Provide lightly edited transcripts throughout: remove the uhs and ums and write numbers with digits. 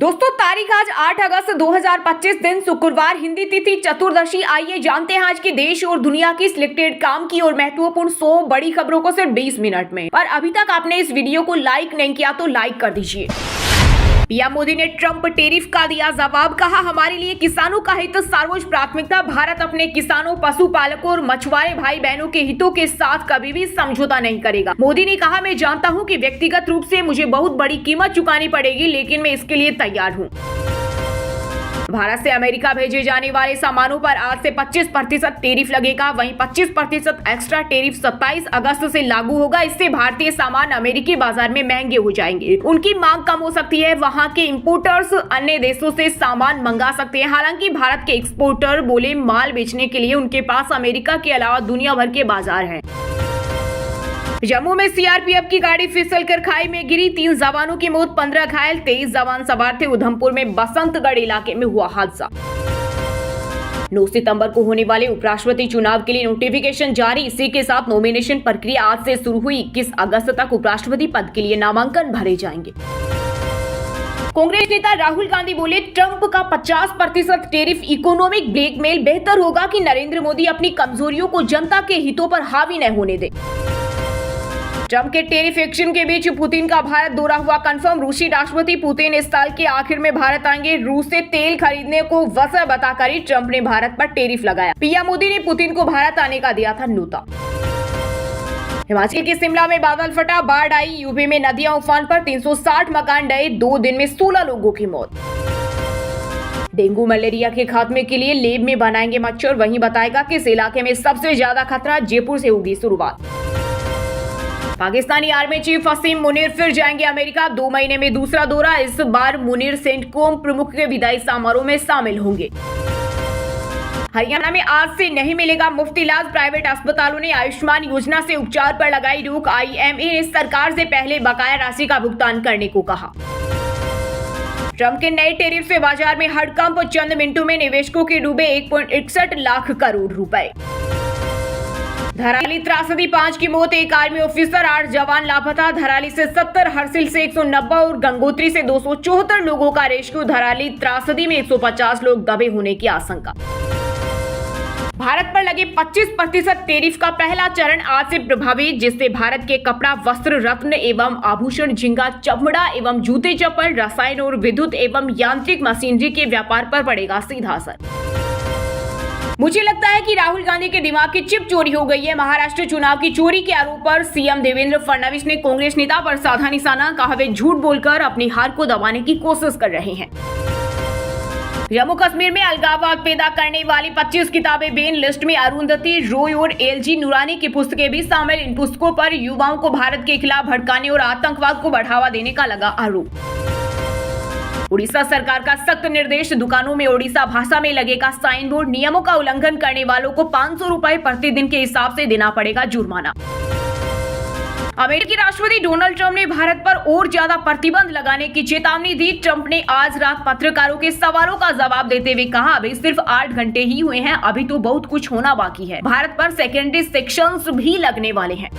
दोस्तों तारीख आज 8 अगस्त 2025 दिन शुक्रवार, हिंदी तिथि चतुर्दशी। आइए जानते हैं आज के देश और दुनिया की सिलेक्टेड काम की और महत्वपूर्ण 100 बड़ी खबरों को सिर्फ 20 मिनट में। और अभी तक आपने इस वीडियो को लाइक नहीं किया तो लाइक कर दीजिए। पीएम मोदी ने ट्रंप टैरिफ का दिया जवाब, कहा हमारे लिए किसानों का हित सर्वोच्च प्राथमिकता। भारत अपने किसानों, पशुपालकों और मछुआरे भाई बहनों के हितों के साथ कभी भी समझौता नहीं करेगा। मोदी ने कहा, मैं जानता हूं कि व्यक्तिगत रूप से मुझे बहुत बड़ी कीमत चुकानी पड़ेगी, लेकिन मैं इसके लिए तैयार हूं। भारत से अमेरिका भेजे जाने वाले सामानों पर आज से 25% टैरिफ लगेगा। वहीं 25% एक्स्ट्रा टैरिफ 27 अगस्त से लागू होगा। इससे भारतीय सामान अमेरिकी बाजार में महंगे हो जाएंगे। उनकी मांग कम हो सकती है। वहां के इंपोर्टर्स अन्य देशों से सामान मंगा सकते हैं। हालांकि भारत के एक्सपोर्टर बोले माल बेचने के लिए उनके पास अमेरिका के अलावा दुनिया भर के बाजार हैं। जम्मू में सीआरपीएफ की गाड़ी फिसलकर खाई में गिरी, 3 जवानों की मौत, 15 घायल, 23 जवान सवार थे। उधमपुर में बसंतगढ़ इलाके में हुआ हादसा। 9 सितंबर को होने वाले उपराष्ट्रपति चुनाव के लिए नोटिफिकेशन जारी। इसी के साथ नॉमिनेशन प्रक्रिया आज से शुरू हुई। 21 अगस्त तक उपराष्ट्रपति पद के लिए नामांकन भरे जाएंगे। कांग्रेस नेता राहुल गांधी बोले, ट्रंप का 50% टैरिफ इकोनॉमिक ब्लैकमेल। बेहतर होगा कि नरेंद्र मोदी अपनी कमजोरियों को जनता के हितों पर हावी न होने दे। ट्रंप के टैरिफ एक्शन के बीच पुतिन का भारत दौरा हुआ कंफर्म। रूसी राष्ट्रपति पुतिन इस साल के आखिर में भारत आएंगे। रूस से तेल खरीदने को वजह बताकर ही ट्रंप ने भारत पर टैरिफ लगाया। पीएम मोदी ने पुतिन को भारत आने का दिया था न्योता। हिमाचल के शिमला में बादल फटा, बाढ़ आई। यूपी में नदियां उफान पर, 360 मकान डहे। 2 दिन में 16 लोगों की मौत। डेंगू मलेरिया के खात्मे के लिए लेब में बनाएंगे मच्छर। वहीं बताएगा कि इस इलाके में सबसे ज्यादा खतरा जयपुर से होगी शुरुआत। पाकिस्तानी आर्मी चीफ वसीम मुनीर फिर जाएंगे अमेरिका। 2 महीने में दूसरा दौरा। इस बार मुनीर सेंटकोम प्रमुख के विदाई समारोह में शामिल होंगे। हरियाणा में आज से नहीं मिलेगा मुफ्त इलाज। प्राइवेट अस्पतालों ने आयुष्मान योजना से उपचार पर लगाई रोक। आईएमए ने सरकार से पहले बकाया राशि का भुगतान करने को कहा। ट्रंप के नए टैरिफ से बाजार में हड़कंप। चंद मिनटों में निवेशकों के डूबे 1.61 लाख करोड़ रुपए। धराली त्रासदी, 5 की मौत, 1 आर्मी ऑफिसर, 8 जवान लापता। धराली से 70, हरसिल से 190 और गंगोत्री से 274 लोगों का रेस्क्यू। धराली त्रासदी में 150 लोग दबे होने की आशंका। भारत पर लगे 25% टैरिफ का पहला चरण आज से प्रभावी, जिससे भारत के कपड़ा, वस्त्र, रत्न एवं आभूषण, झींगा, चमड़ा एवं जूते चप्पल, रसायन और विद्युत एवं यांत्रिक मशीनरी के व्यापार पर पड़ेगा सीधा असर। मुझे लगता है कि राहुल गांधी के दिमाग की चिप चोरी हो गई है। महाराष्ट्र चुनाव की चोरी के आरोप पर सीएम देवेंद्र फडणवीस ने कांग्रेस नेता पर साधा निशाना। कहा वे झूठ बोलकर अपनी हार को दबाने की कोशिश कर रहे हैं। जम्मू कश्मीर में अलगाववाद पैदा करने वाली 25 किताबें बैन लिस्ट में। अरुंधति रॉय और एलजी नुरानी की पुस्तकें भी शामिल। इन पुस्तकों पर युवाओं को भारत के खिलाफ भड़काने और आतंकवाद को बढ़ावा देने का लगा आरोप। उड़ीसा सरकार का सख्त निर्देश, दुकानों में ओडिशा भाषा में लगेगा साइन बोर्ड। नियमों का उल्लंघन करने वालों को 500 रुपए प्रतिदिन के हिसाब से देना पड़ेगा जुर्माना। अमेरिकी राष्ट्रपति डोनाल्ड ट्रंप ने भारत पर और ज्यादा प्रतिबंध लगाने की चेतावनी दी। ट्रंप ने आज रात पत्रकारों के सवालों का जवाब देते हुए कहा, अभी सिर्फ 8 घंटे ही हुए हैं, अभी तो बहुत कुछ होना बाकी है। भारत पर सेकेंडरी सेक्शंस भी लगने वाले हैं।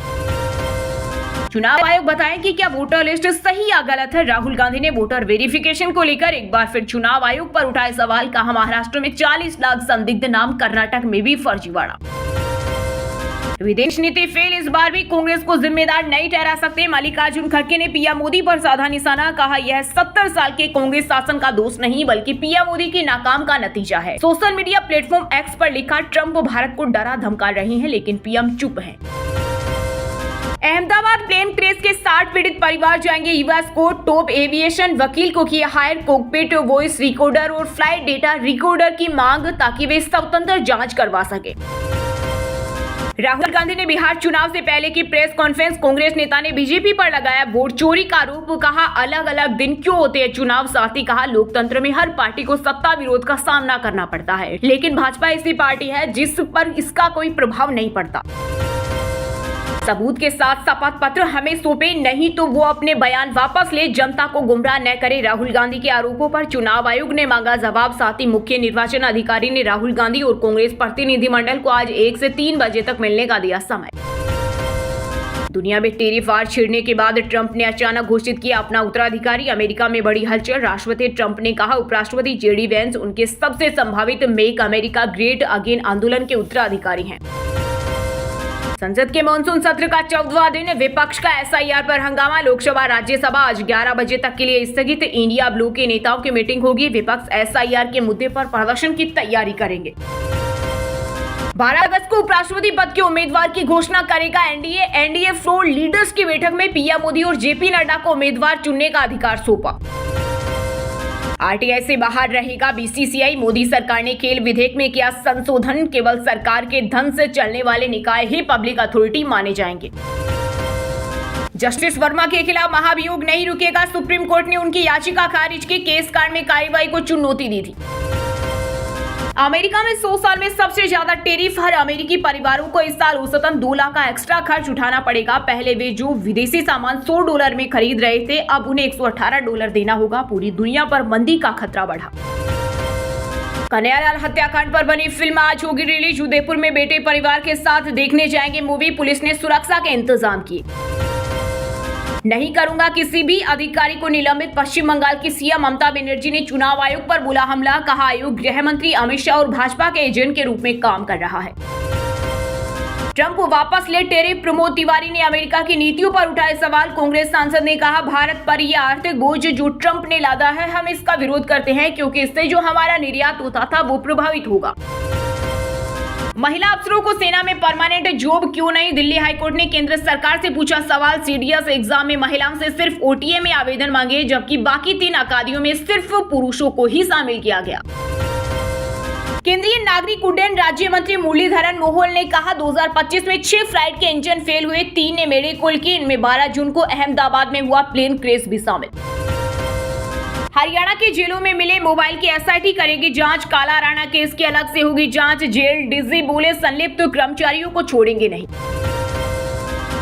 चुनाव आयोग बताए कि क्या वोटर लिस्ट सही या गलत है। राहुल गांधी ने वोटर वेरिफिकेशन को लेकर एक बार फिर चुनाव आयोग पर उठाए सवाल। कहा महाराष्ट्र में 40 लाख संदिग्ध नाम, कर्नाटक में भी फर्जीवाड़ा। विदेश नीति फेल, इस बार भी कांग्रेस को जिम्मेदार नहीं ठहरा सकते। मल्लिकार्जुन खड़गे ने पीएम मोदी पर साधा निशाना। कहा यह 70 साल के कांग्रेस शासन का दोष नहीं बल्कि पीएम मोदी की नाकाम का नतीजा है। सोशल मीडिया प्लेटफॉर्म एक्स पर लिखा, ट्रंप भारत को डरा धमका रहे हैं लेकिन पीएम चुप है। अहमदाबाद प्लेन क्रैश के 60 पीड़ित परिवार जाएंगे यूएस कोर्ट। टॉप एविएशन वकील को किया हायर। कॉकपिट वॉइस रिकॉर्डर और फ्लाइट डेटा रिकॉर्डर की मांग ताकि वे स्वतंत्र जांच करवा सके। राहुल गांधी ने बिहार चुनाव से पहले की प्रेस कॉन्फ्रेंस। कांग्रेस नेता ने बीजेपी पर लगाया वोट चोरी का आरोप। कहा अलग अलग दिन क्यों होते हैं चुनाव। साथ ही कहा लोकतंत्र में हर पार्टी को सत्ता विरोध का सामना करना पड़ता है, लेकिन भाजपा ऐसी पार्टी है जिस पर इसका कोई प्रभाव नहीं पड़ता। सबूत के साथ शपथ पत्र हमें सौंपे, नहीं तो वो अपने बयान वापस ले, जनता को गुमराह न करे। राहुल गांधी के आरोपों पर चुनाव आयोग ने मांगा जवाब। साथ ही मुख्य निर्वाचन अधिकारी ने राहुल गांधी और कांग्रेस प्रतिनिधिमंडल को आज 1 से 3 बजे तक मिलने का दिया समय। दुनिया में टेरिफ वार छिड़ने के बाद ट्रंप ने अचानक घोषित किया अपना उत्तराधिकारी। अमेरिका में बड़ी हलचल। राष्ट्रपति ट्रंप ने कहा उपराष्ट्रपति जेडी वेंस उनके सबसे संभावित मेक अमेरिका ग्रेट अगेन आंदोलन के उत्तराधिकारी हैं। संसद के मानसून सत्र का 14वां दिन। विपक्ष का एसआईआर पर हंगामा। लोकसभा राज्यसभा आज 11 बजे तक के लिए स्थगित। इंडिया ब्लू के नेताओं की मीटिंग होगी। विपक्ष एसआईआर के मुद्दे पर प्रदर्शन की तैयारी करेंगे। 12 अगस्त को उपराष्ट्रपति पद के उम्मीदवार की घोषणा करेगा एनडीए फ्लोर लीडर्स की बैठक में पीएम मोदी और जेपी नड्डा को उम्मीदवार चुनने का अधिकार सौंपा। आरटीआई से बाहर रहेगा बीसीसीआई। मोदी सरकार ने खेल विधेयक में किया संशोधन। केवल सरकार के धन से चलने वाले निकाय ही पब्लिक अथॉरिटी माने जाएंगे। जस्टिस वर्मा के खिलाफ महाभियोग नहीं रुकेगा। सुप्रीम कोर्ट ने उनकी याचिका खारिज की। केस कांड में कार्रवाई को चुनौती दी थी। अमेरिका में 100 साल में सबसे ज्यादा टेरिफ। हर अमेरिकी परिवारों को इस साल औसतन 2 लाख का एक्स्ट्रा खर्च उठाना पड़ेगा। पहले वे जो विदेशी सामान $100 में खरीद रहे थे, अब उन्हें $118 देना होगा। पूरी दुनिया पर मंदी का खतरा बढ़ा। कन्हैयालाल हत्याकांड पर बनी फिल्म आज होगी रिलीज। उदयपुर में बेटे परिवार के साथ देखने जाएंगे मूवी। पुलिस ने सुरक्षा के इंतजाम किए। नहीं करूंगा किसी भी अधिकारी को निलंबित। पश्चिम बंगाल की सीएम ममता बनर्जी ने चुनाव आयोग पर बोला हमला। कहा आयोग गृह मंत्री अमित शाह और भाजपा के एजेंट के रूप में काम कर रहा है। ट्रंप वापस ले टेरिफ। प्रमोद तिवारी ने अमेरिका की नीतियों पर उठाए सवाल। कांग्रेस सांसद ने कहा भारत पर यह आर्थिक बोझ जो ट्रंप ने लादा है, हम इसका विरोध करते हैं क्योंकि इससे जो हमारा निर्यात होता था वो प्रभावित होगा। महिला अफसरों को सेना में परमानेंट जॉब क्यों नहीं? दिल्ली हाईकोर्ट ने केंद्र सरकार से पूछा सवाल। सीडीएस एग्जाम में महिलाओं से सिर्फ ओटीए में आवेदन मांगे, जबकि बाकी 3 अकादमियों में सिर्फ पुरुषों को ही शामिल किया गया। केंद्रीय नागरिक उड्डयन राज्य मंत्री मुरलीधरन मोहोल ने कहा 2025 में 6 फ्लाइट के इंजन फेल हुए, 3 ने मेडिकल की। इनमें 12 जून को अहमदाबाद में हुआ प्लेन क्रैश भी शामिल। हरियाणा के जेलों में मिले मोबाइल की एसआईटी करेगी जांच। काला राणा केस की अलग से होगी जांच। जेल डीजी बोले संलिप्त कर्मचारियों को छोड़ेंगे नहीं।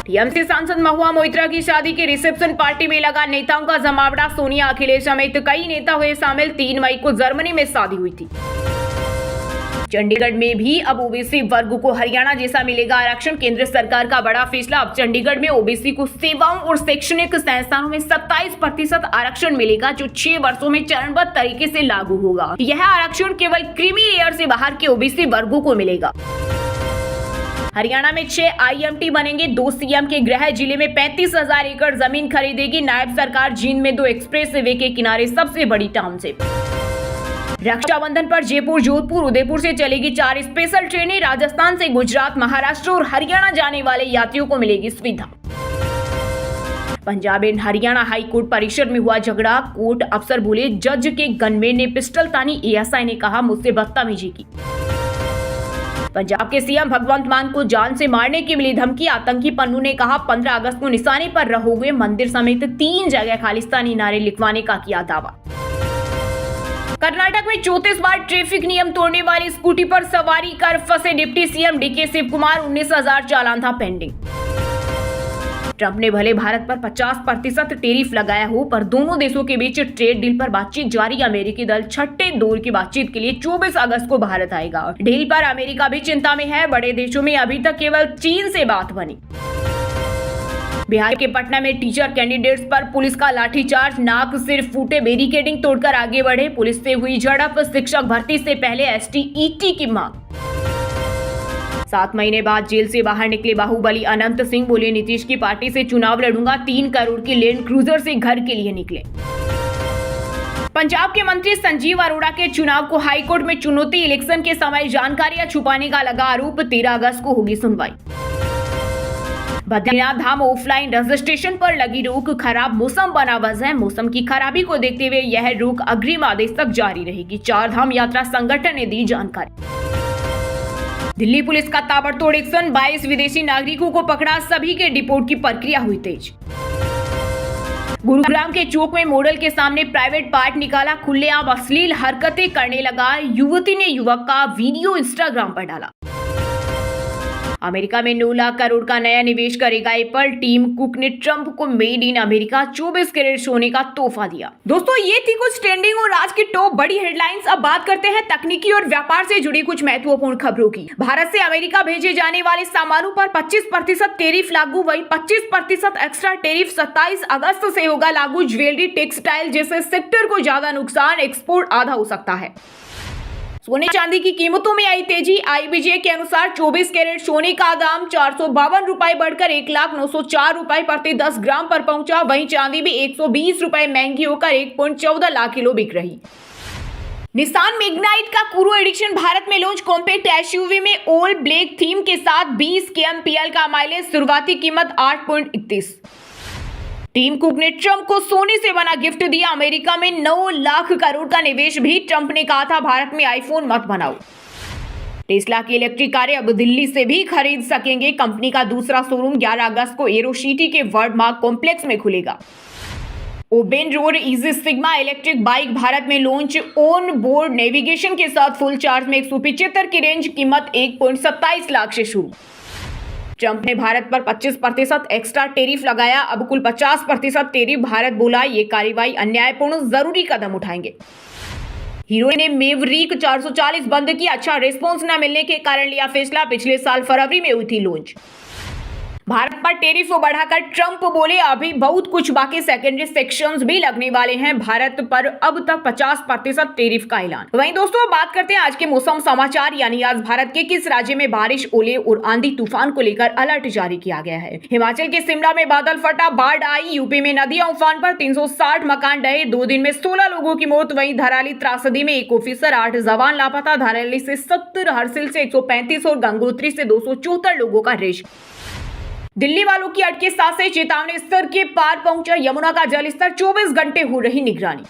टीएमसी सांसद महुआ मोइत्रा की शादी के रिसेप्शन पार्टी में लगा नेताओं का जमावड़ा। सोनिया अखिलेश समेत कई नेता हुए शामिल। 3 मई को जर्मनी में शादी हुई थी। चंडीगढ़ में भी अब ओबीसी वर्ग को हरियाणा जैसा मिलेगा आरक्षण। केंद्र सरकार का बड़ा फैसला। अब चंडीगढ़ में ओबीसी को सेवाओं और शैक्षणिक संस्थानों में 27% आरक्षण मिलेगा, जो 6 वर्षों में चरणबद्ध तरीके से लागू होगा। यह आरक्षण केवल क्रीमी लेयर से बाहर के ओबीसी वर्गों को मिलेगा। हरियाणा में 6 आईएमटी बनेंगे। 2 सीएम के गृह जिले में 35,000 एकड़ जमीन खरीदेगी नायब सरकार। जींद में 2 एक्सप्रेस वे के किनारे सबसे बड़ी टाउनशिप। रक्षाबंधन पर जयपुर, जोधपुर, उदयपुर से चलेगी 4 स्पेशल ट्रेनें। राजस्थान से गुजरात, महाराष्ट्र और हरियाणा जाने वाले यात्रियों को मिलेगी सुविधा। Punjab and Haryana high court परिसर में हुआ झगड़ा। कोर्ट अफसर बोले जज के गनमैन ने पिस्टल तानी। एएसआई ने कहा मुझसे बदतमीजी की। पंजाब के सीएम भगवंत मान को जान से मारने की मिली धमकी। आतंकी पन्नू ने कहा 15 अगस्त को निशाने पर रहोगे। मंदिर समेत 3 जगह खालिस्तानी नारे लिखवाने का किया दावा। कर्नाटक में 34 बार ट्रैफिक नियम तोड़ने वाली स्कूटी पर सवारी कर फंसे deputy CM DK Shiva Kumar. 19,000 चालान था पेंडिंग। ट्रंप ने भले भारत पर 50% टेरिफ लगाया हो, पर दोनों देशों के बीच ट्रेड डील पर बातचीत जारी। अमेरिकी दल 6ठे दौर की बातचीत के लिए 24 अगस्त को भारत आएगा। डील पर अमेरिका भी चिंता में है। बड़े देशों में अभी तक केवल चीन से बात बनी। बिहार के पटना में टीचर कैंडिडेट्स पर पुलिस का लाठीचार्ज। नाक सिर फूटे, बैरिकेडिंग तोड़कर आगे बढ़े। पुलिस से हुई झड़प। शिक्षक भर्ती से पहले एसटीईटी की मांग। 7 महीने बाद जेल से बाहर निकले बाहुबली अनंत सिंह बोले नीतीश की पार्टी से चुनाव लड़ूंगा। 3 करोड़ की लैंड क्रूजर से घर के लिए निकले। पंजाब के मंत्री संजीव अरोड़ा के चुनाव को हाईकोर्ट में चुनौती। इलेक्शन के समय जानकारियां छुपाने का लगा आरोप। 13 अगस्त को होगी सुनवाई। बद्रीनाथ धाम ऑफलाइन रजिस्ट्रेशन पर लगी रोक। खराब मौसम बना वजह। मौसम की खराबी को देखते हुए यह रोक अग्रिम आदेश तक जारी रहेगी। 4 धाम यात्रा संगठन ने दी जानकारी। दिल्ली पुलिस का ताबड़तोड़ एक्शन। 22 विदेशी नागरिकों को पकड़ा। सभी के डिपोर्ट की प्रक्रिया हुई तेज। गुरुग्राम के चौक में मॉडल के सामने प्राइवेट पार्ट निकाला। खुलेआम अश्लील हरकतें करने लगा। युवती ने युवक का वीडियो इंस्टाग्राम पर डाला। अमेरिका में 9 लाख करोड़ का नया निवेश करेगा एप्पल। टीम कुक ने ट्रंप को मेड इन अमेरिका 24 कैरेट सोने का तोहफा दिया। दोस्तों ये थी कुछ ट्रेंडिंग और आज की टॉप बड़ी हेडलाइंस। अब बात करते हैं तकनीकी और व्यापार से जुड़ी कुछ महत्वपूर्ण खबरों की। भारत से अमेरिका भेजे जाने वाले सामानों पर 25% टैरिफ लागू। वही 25% एक्स्ट्रा टैरिफ 27 अगस्त से होगा लागू। ज्वेलरी, टेक्सटाइल जैसे सेक्टर को ज्यादा नुकसान, एक्सपोर्ट आधा हो सकता है। सोने चांदी की कीमतों में आई तेजी। आईबीजे के अनुसार 24 कैरेट सोने का दाम 452 रुपए बढ़कर 1,904 रुपए प्रति 10 ग्राम पर पहुंचा। वहीं चांदी भी 120 रुपए महंगी होकर 1.14 लाख किलो बिक रही। निसान मैग्नाइट का क्रूज एडिशन भारत में लॉन्च। कॉम्पैक्ट एसयूवी में ऑल ब्लैक थीम के साथ 20 kmpl का माइलेज। शुरुआती कीमत 8.31। टीम कुक ने ट्रंप को सोने से बना गिफ्ट दिया। अमेरिका में 9 लाख करोड़ का निवेश भी। ट्रंप ने कहा था भारत में आईफोन मत बनाओ। टेस्ला की इलेक्ट्रिक कारें अब दिल्ली से भी खरीद सकेंगे। कंपनी का दूसरा शोरूम 11 अगस्त को एरो सिटी के वर्ल्ड मार्क कॉम्प्लेक्स में खुलेगा। Oben Rorr EZ Sigma electric bike Bharat में लॉन्च। ऑन बोर्ड नेविगेशन के साथ फुल चार्ज में 175 की रेंज। कीमत 1.27 लाख से शुरू। ट्रंप ने भारत पर 25% एक्स्ट्रा टैरिफ लगाया। अब कुल 50% टैरिफ। भारत बोला ये कार्रवाई अन्यायपूर्ण, जरूरी कदम उठाएंगे। हीरो ने मेवरिक 440 बंद किया। अच्छा रिस्पॉन्स न मिलने के कारण लिया फैसला। पिछले साल फरवरी में हुई थी लॉन्च। भारत पर टैरिफ को बढ़ाकर ट्रंप बोले अभी बहुत कुछ बाकी, सेकेंडरी सेक्शंस भी लगने वाले हैं। भारत पर अब तक 50% टैरिफ का ऐलान। वहीं दोस्तों बात करते हैं आज के मौसम समाचार, यानी आज भारत के किस राज्य में बारिश, ओले और आंधी तूफान को लेकर अलर्ट जारी किया गया है। हिमाचल के शिमला में बादल फटा, बाढ़ आई। यूपी में नदियां उफान पर, 360 मकान ढहे। 2 दिन में 16 लोगों की मौत। वहीं धराली त्रासदी में 1 ऑफिसर, 8 जवान लापता। धराली से 70, हरसिल से 135 और गंगोत्री से 274 लोगों का रेस्क्यू। दिल्ली वालों की अटके सांसें, चेतावनी स्तर के पार पहुंचा यमुना का जलस्तर। 24 घंटे हो रही निगरानी।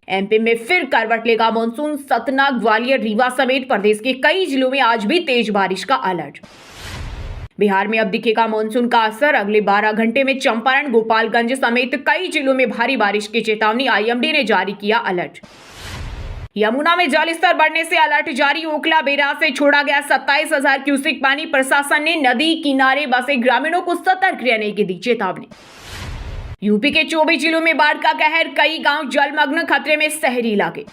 एमपी में फिर करवट लेगा मानसून। सतना, ग्वालियर, रीवा समेत प्रदेश के कई जिलों में आज भी तेज बारिश का अलर्ट। बिहार में अब दिखेगा मानसून का असर। अगले 12 घंटे में चंपारण, गोपालगंज समेत कई जिलों में भारी बारिश की चेतावनी। आईएमडी ने जारी किया अलर्ट। यमुना में जलस्तर बढ़ने से अलर्ट जारी। ओखला बैराज से छोड़ा गया 27,000 क्यूसेक पानी। प्रशासन ने नदी किनारे बसे ग्रामीणों को सतर्क रहने की दी चेतावनी। यूपी के 24 जिलों में बाढ़ का कहर। कई गांव जलमग्न, खतरे में शहरी इलाके।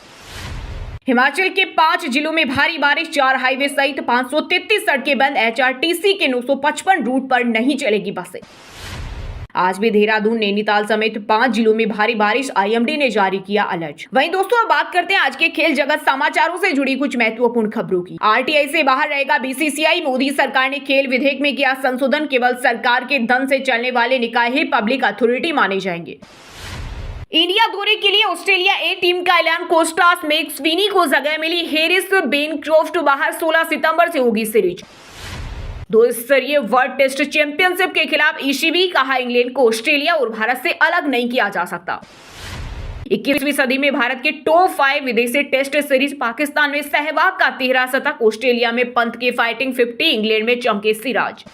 हिमाचल के 5 जिलों में भारी बारिश। 4 हाईवे सहित 533 सड़कें बंद। एचआरटीसी के 955 रूट पर नहीं चलेगी बसें। आज भी देहरादून, नैनीताल समेत 5 जिलों में भारी बारिश। आईएमडी ने जारी किया अलर्ट। वहीं दोस्तों अब बात करते हैं आज के खेल जगत समाचारों से जुड़ी कुछ महत्वपूर्ण खबरों की। आरटीआई से बाहर रहेगा बीसीसीआई। मोदी सरकार ने खेल विधेयक में किया संशोधन। केवल सरकार के धन से चलने वाले निकाय ही पब्लिक अथॉरिटी माने जाएंगे। इंडिया दौरे के लिए ऑस्ट्रेलिया ए टीम का ऐलान। कोस्टास मैक्सविनी को जगह मिली। हैरिस, बेनक्रॉफ्ट बाहर। 16 सितंबर से होगी सीरीज। 2 स्तरीय वर्ल्ड टेस्ट चैंपियनशिप के खिलाफ ईसीबी। कहा इंग्लैंड को ऑस्ट्रेलिया और भारत से अलग नहीं किया जा सकता। 21वीं सदी में भारत के टॉप 5 विदेशी टेस्ट सीरीज। पाकिस्तान में सहवाग का 13 शतक। ऑस्ट्रेलिया में पंत के फाइटिंग 50। इंग्लैंड में चमके सिराज।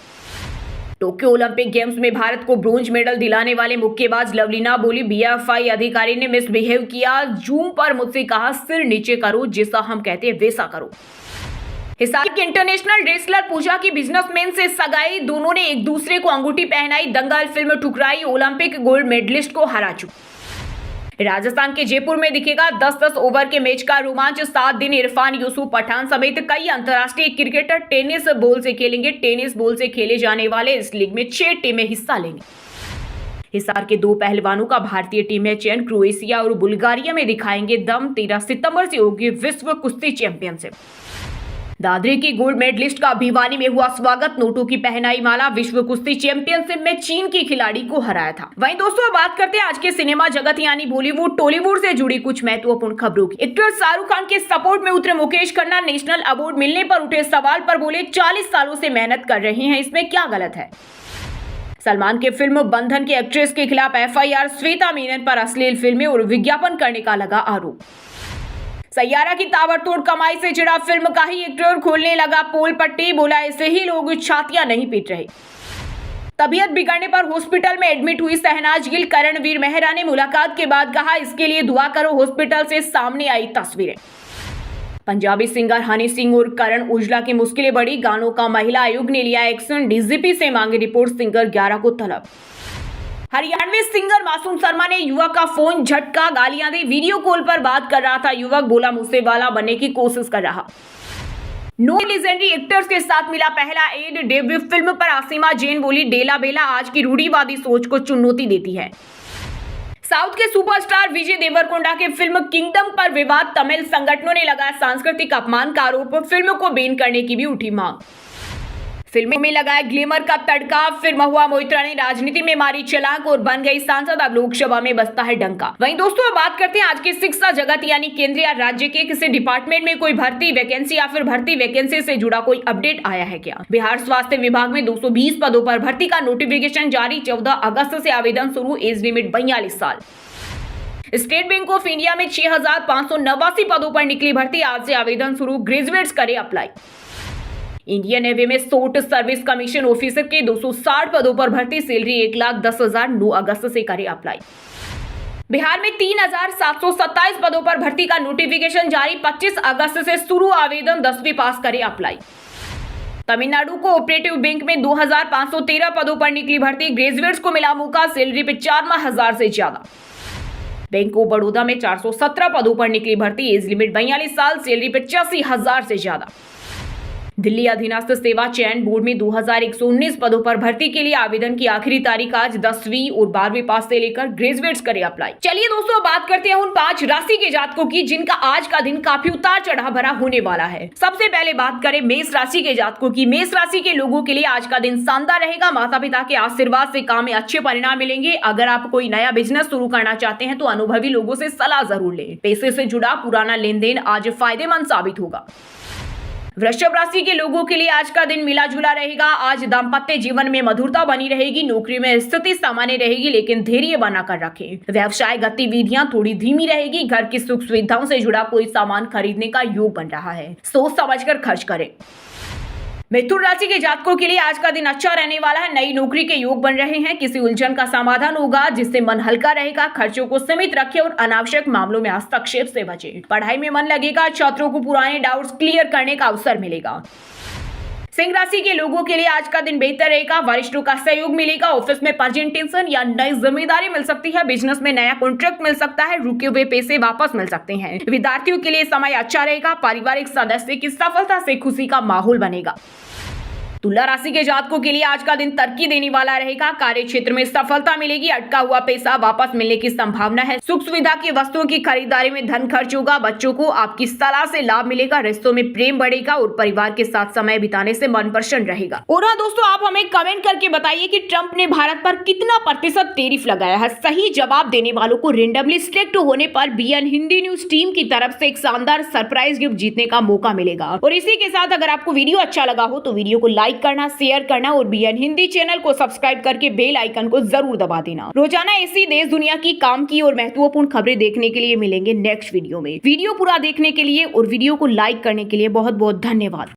टोक्यो ओलंपिक गेम्स में भारत को ब्रोंज मेडल दिलाने वाले मुक्केबाज लवलीना बोली बीएफआई अधिकारी ने मिसबिहेव किया। जूम पर मुझसे कहा सिर नीचे करो, जैसा हम कहते हैं वैसा करो। हिसार की इंटरनेशनल रेसलर पूजा की बिजनेसमैन से सगाई। दोनों ने एक दूसरे को अंगूठी पहनाई। दंगल फिल्म ठुकराई। ओलंपिक गोल्ड मेडलिस्ट को हरा चुकी। राजस्थान के जयपुर में दिखेगा 10-10 ओवर के मैच का रोमांच। 7 दिन इरफान, यूसुफ पठान समेत कई अंतर्राष्ट्रीय क्रिकेटर टेनिस बॉल से खेलेंगे। टेनिस बॉल से खेले जाने वाले इस लीग में 6 टीमें हिस्सा लेंगी। हिसार के 2 पहलवानों का भारतीय टीम में चयन। क्रोएशिया और बुल्गारिया में दिखाएंगे दम। 13 सितंबर से होगी विश्व कुश्ती चैंपियनशिप। दादरी की गोल्ड मेडलिस्ट का भिवानी में हुआ स्वागत। नोटों की पहनाई माला। विश्व कुश्ती चैंपियनशिप में चीन की खिलाड़ी को हराया था। वहीं दोस्तों बात करते हैं आज के सिनेमा जगत यानी बॉलीवुड टॉलीवुड से जुड़ी कुछ महत्वपूर्ण खबरों की। एक्टर शाहरुख खान के सपोर्ट में उतरे मुकेश खन्ना। नेशनल अवार्ड मिलने पर उठे सवाल पर बोले 40 सालों से मेहनत कर रहे हैं, इसमें क्या गलत है। सलमान के फिल्म बंधन की एक्ट्रेस के खिलाफ एफआईआर। श्वेता मेनन पर अश्लील फिल्में और विज्ञापन करने का लगा आरोप। सैयारा की ताबड़तोड़ कमाई से चिढ़ा फिल्म का ही एक्टर खोलने लगा पोल पट्टी। बोला ऐसे ही लोग छातियां नहीं पीट रहे। तबीयत बिगड़ने पर हॉस्पिटल में एडमिट हुई शहनाज गिल। करणवीर मेहरा ने मुलाकात के बाद कहा इसके लिए दुआ करो। हॉस्पिटल से सामने आई तस्वीरें। पंजाबी सिंगर हनी सिंह और करण औजला की मुश्किलें बढ़ी, गानों का महिला आयोग ने लिया एक्शन, डीजीपी से मांगे रिपोर्ट, सिंगर 11 को तलब। हरियाणवी सिंगर मासूम शर्मा ने युवक का फोन झटका, गालियां दी, वीडियो कॉल पर बात कर रहा था युवक, बोला मुझसे वाला बनने की कोशिश कर रहा। नो लेजेंडरी एक्टर्स के साथ मिला पहला एड, डेब्यू फिल्म पर आसिमा जैन बोली डेला बेला आज की रूढ़िवादी सोच को चुनौती देती है। साउथ के सुपरस्टार विजय देवरकोंडा के फिल्म किंगडम पर विवाद, तमिल संगठनों ने लगाया सांस्कृतिक अपमान का आरोप, फिल्म को बैन करने की भी उठी मांग। फिल्म में लगाया ग्लैमर का तड़का, फिर महुआ मोइत्रा ने राजनीति में मारी छलांग और बन गई सांसद, अब लोकसभा में बजता है डंका। वहीं दोस्तों अब बात करते हैं आज के शिक्षा जगत यानी केंद्र या राज्य के किसी डिपार्टमेंट में कोई भर्ती वैकेंसी या फिर भर्ती वैकेंसी से जुड़ा कोई अपडेट आया है क्या। बिहार स्वास्थ्य विभाग में 220 पदों पर भर्ती का नोटिफिकेशन जारी, 14 अगस्त से आवेदन शुरू, एज लिमिट 42 साल। स्टेट बैंक ऑफ इंडिया में 6589 पदों पर निकली भर्ती, आज से आवेदन शुरू, ग्रेजुएट्स करे अप्लाई। इंडियन नेवी में शॉर्ट सर्विस कमीशन ऑफिसर के 260 पदों पर भर्ती, सैलरी 1,10,000, 9 अगस्त से करे अप्लाई। बिहार में 3,727 पदों पर भर्ती का नोटिफिकेशन जारी, 25 अगस्त से शुरू आवेदन, 10वीं पास करे apply. Tamil Nadu co operative bank में 2,513 पदों पर निकली भर्ती, ग्रेजुएट्स को मिला मौका, सैलरी 95,000 से ज्यादा। बैंक ऑफ बड़ौदा में 417 पदों पर निकली भर्ती, एज लिमिट 42 साल, सैलरी 85,000 से ज्यादा। दिल्ली अधीनस्थ सेवा चयन बोर्ड में 2,119 पदों पर भर्ती के लिए आवेदन की आखिरी तारीख आज, 10वीं और 12वीं पास से लेकर ग्रेजुएट्स करे अप्लाई। चलिए दोस्तों बात करते हैं उन 5 राशि के जातकों की जिनका आज का दिन काफी उतार चढ़ाव भरा होने वाला है। सबसे पहले बात करें मेष राशि के जातकों की। मेष राशि के लोगों के लिए आज का दिन शानदार रहेगा, माता पिता के आशीर्वाद से काम में अच्छे परिणाम मिलेंगे। अगर आप कोई नया बिजनेस शुरू करना चाहते हैं तो अनुभवी लोगों से सलाह जरूर लें। पैसे से जुड़ा पुराना लेन देन आज फायदेमंद साबित होगा। वृषभ राशि के लोगों के लिए आज का दिन मिला जुला रहेगा, आज दाम्पत्य जीवन में मधुरता बनी रहेगी, नौकरी में स्थिति सामान्य रहेगी लेकिन धैर्य बनाकर रखें। व्यवसाय गतिविधियां थोड़ी धीमी रहेगी, घर की सुख सुविधाओं से जुड़ा कोई सामान खरीदने का योग बन रहा है, सोच समझकर खर्च करें। मिथुन राशि के जातकों के लिए आज का दिन अच्छा रहने वाला है, नई नौकरी के योग बन रहे हैं, किसी उलझन का समाधान होगा जिससे मन हल्का रहेगा, खर्चों को सीमित रखें और अनावश्यक मामलों में हस्तक्षेप से बचें। पढ़ाई में मन लगेगा, छात्रों को पुराने डाउट्स क्लियर करने का अवसर मिलेगा। सिंह राशि के लोगों के लिए आज का दिन बेहतर रहेगा, वरिष्ठों का सहयोग मिलेगा, ऑफिस में प्रेजेंटेशन या नई जिम्मेदारी मिल सकती है, बिजनेस में नया कॉन्ट्रैक्ट मिल सकता है, रुके हुए पैसे वापस मिल सकते हैं। विद्यार्थियों के लिए समय अच्छा रहेगा, पारिवारिक सदस्य की सफलता से खुशी का माहौल बनेगा। तुला राशि के जातकों के लिए आज का दिन तरक्की देने वाला रहेगा, कार्य क्षेत्र में सफलता मिलेगी, अटका हुआ पैसा वापस मिलने की संभावना है, सुख सुविधा की वस्तुओं की खरीदारी में धन खर्च होगा, बच्चों को आपकी सलाह से लाभ मिलेगा, रिश्तों में प्रेम बढ़ेगा और परिवार के साथ समय बिताने से मन प्रसन्न रहेगा। और हाँ दोस्तों, आप हमें कमेंट करके बताइए कि ट्रंप ने भारत पर कितना % टैरिफ लगाया है। सही जवाब देने वालों को रेंडमली सिलेक्ट होने पर बीएन हिंदी न्यूज टीम की तरफ से एक शानदार सरप्राइज गिफ्ट जीतने का मौका मिलेगा। और इसी के साथ अगर आपको वीडियो अच्छा लगा हो तो वीडियो को लाइक करना, शेयर करना और बीएन हिंदी चैनल को सब्सक्राइब करके बेल आइकन को जरूर दबा देना। रोजाना ऐसी देश दुनिया की काम की और महत्वपूर्ण खबरें देखने के लिए मिलेंगे नेक्स्ट वीडियो में। वीडियो पूरा देखने के लिए और वीडियो को लाइक करने के लिए बहुत बहुत धन्यवाद।